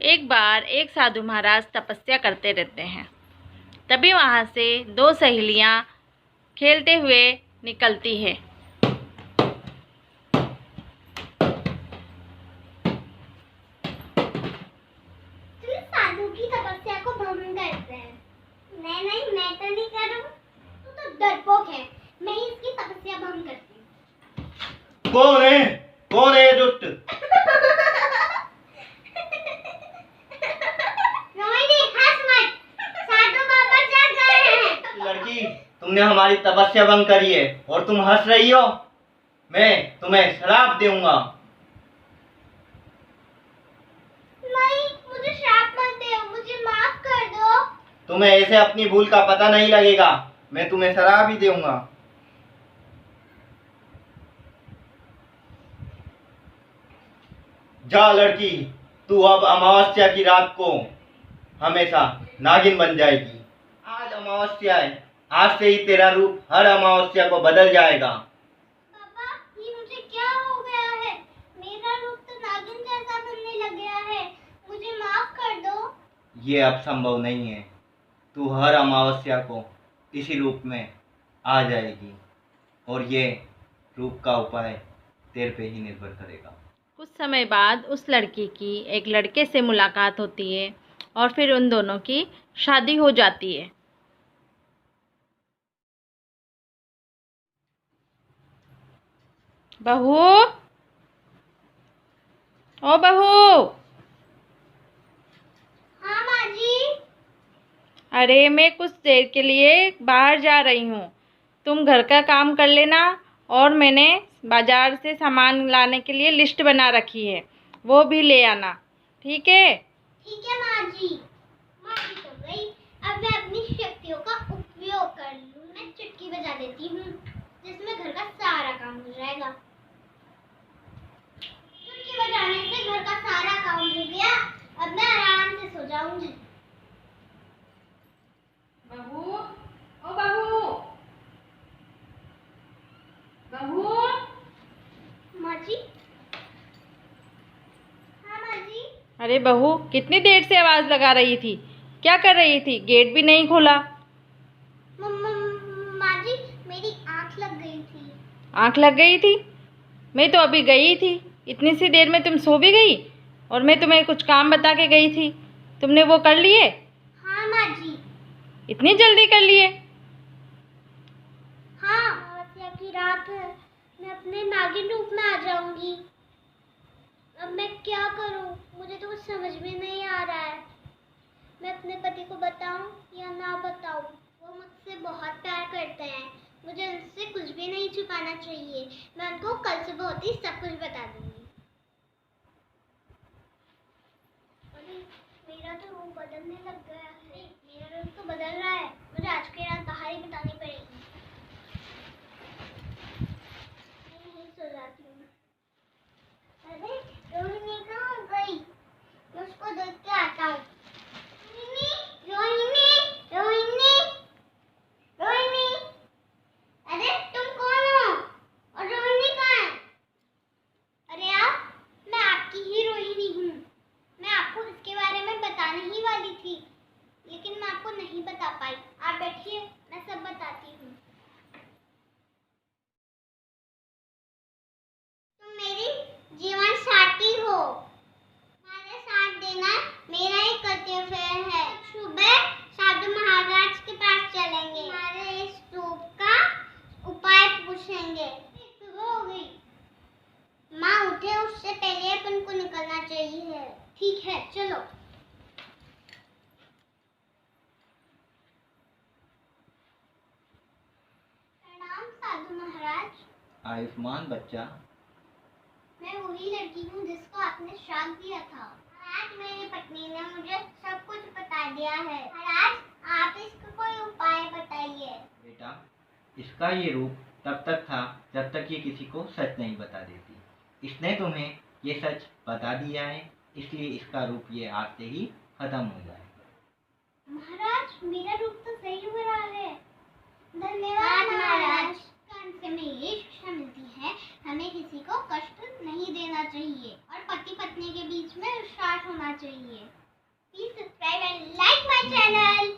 एक बार एक साधु महाराज तपस्या करते रहते हैं। तभी वहाँ से दो सहेलियाँ खेलते हुए निकलती है। साधु की तपस्या को भंग करते हैं। नहीं, मैं तो नहीं करूँ। तू तो डरपोक है। मैं ही इसकी तपस्या भंग करती हूँ। कौन है दुष्ट? रोहिणी, हंस मत। साधु बाबा जाग गए हैं। लड़की, तुमने हमारी तपस्या भंग करी है और तुम हंस रही हो। मैं तुम्हें श्राप दूंगा। नहीं, मुझे श्राप मत दो, मुझे माफ कर दो। तुम्हें ऐसे अपनी भूल का पता नहीं लगेगा। मैं तुम्हें श्राप ही दूंगा। जा लड़की, तू अब अमावस्या की रात को हमेशा नागिन बन जाएगी। आज अमावस्या है, आज से ही तेरा रूप हर अमावस्या को बदल जाएगा। पापा, ये मुझे क्या हो गया है? मेरा रूप तो नागिन जैसा बनने लग गया है। मुझे माफ कर दो। ये अब संभव नहीं है। तू हर अमावस्या को इसी रूप में आ जाएगी और ये रूप का उपाय तेरे पे ही निर्भर करेगा। कुछ समय बाद उस लड़की की एक लड़के से मुलाकात होती है और फिर उन दोनों की शादी हो जाती है। बहू, ओ बहू। हाँ माँ जी। अरे मैं कुछ देर के लिए बाहर जा रही हूँ। तुम घर का काम कर लेना और मैंने बाज़ार से सामान लाने के लिए लिस्ट बना रखी है, वो भी ले आना। ठीक है? ठीक है माँ जी। माँ जी तो गई। अब मैं अपनी शक्तियों का उपयोग कर लूँ। मैं चुटकी बजा देती हूँ जिसमें घर का सारा काम हो जाएगा। चुटकी बजाने से घर का सारा काम हो गया। अब मैं आराम से सो जाऊंगी। बहू, ओ बहू, बहू। माँ जी। हाँ माँ जी। अरे बहू, कितनी देर से आवाज़ लगा रही थी? क्या कर रही थी? गेट भी नहीं खोला। माँ जी, मेरी आँख लग गई थी। आँख लग गई थी? मैं तो अभी गई थी। इतनी सी देर में तुम सो भी गई? और मैं तुम्हें कुछ काम बता के गई थी, तुमने वो कर लिए? हाँ माँ जी। इतनी जल्दी कर लिए? हाँ, अमावस्या की रात है। मैं अपने नागिन रूप में आ जाऊंगी। अब मैं क्या करूं? मुझे तो कुछ समझ में नहीं आ रहा है। मैं अपने पति को बताऊं या ना बताऊं? वो मुझसे बहुत प्यार करते हैं। मुझे उनसे कुछ भी नहीं छुपाना चाहिए। मैं उनको कल सुबह होते ही सब कुछ बता दूंगी। अरे, मेरा तो रूप बदलने लग गया है। मेरा रूप तो बदल रहा है। मुझे आज की रात बाहर ही बितानी पड़ेगी। मैं यहीं सो जाती हूँ। अरे, रोहिणी कहाँ गई? मैं उसको देख के आता हूँ। रोहिणी, रोहिणी, रोहिणी, रोहिणी। अरे, तुम कौन हो? और रोहिणी कहाँ है? अरे आप, मैं आपकी ही रोहिणी हूँ। मैं आपको इसके बारे में बताने ही वाली थी, लेकिन मैं आपको नहीं बता पाई। आप बैठिए, मैं सब बताती हूँ। तुम मेरी जीवन साथी हो। हमारे साथ देना मेरा ही कर्तव्य है। सुबह साधु महाराज के पास चलेंगे। हमारे इस रूप का उपाय पूछेंगे। सुबह हो गई। माँ उठे उससे पहले अपन को निकलना चाहिए। ठीक है, चलो। प्रणाम साधु महाराज। आयुष्मान बच्चा। मैं वही लड़की हूँ जिसको आपने श्राप दिया था। महाराज, मेरी पत्नी ने मुझे सब कुछ बता दिया है। महाराज, आप इसका कोई उपाय बताइए। बेटा, इसका ये रूप तब तक था जब तक ये किसी को सच नहीं बता देती। इसने तुम्हें ये सच बता दिया है, इसलिए इसका रूप ये आज से ही खत्म हो जाएगा। महाराज, मेरा रूप तो सही हो रहा है। धन्यवाद महाराज। कान से हमें ये शिक्षा मिलती है, हमें किसी को कष्ट नहीं देना चाहिए और पति पत्नी के बीच में विश्वास होना चाहिए। Please subscribe and like my channel.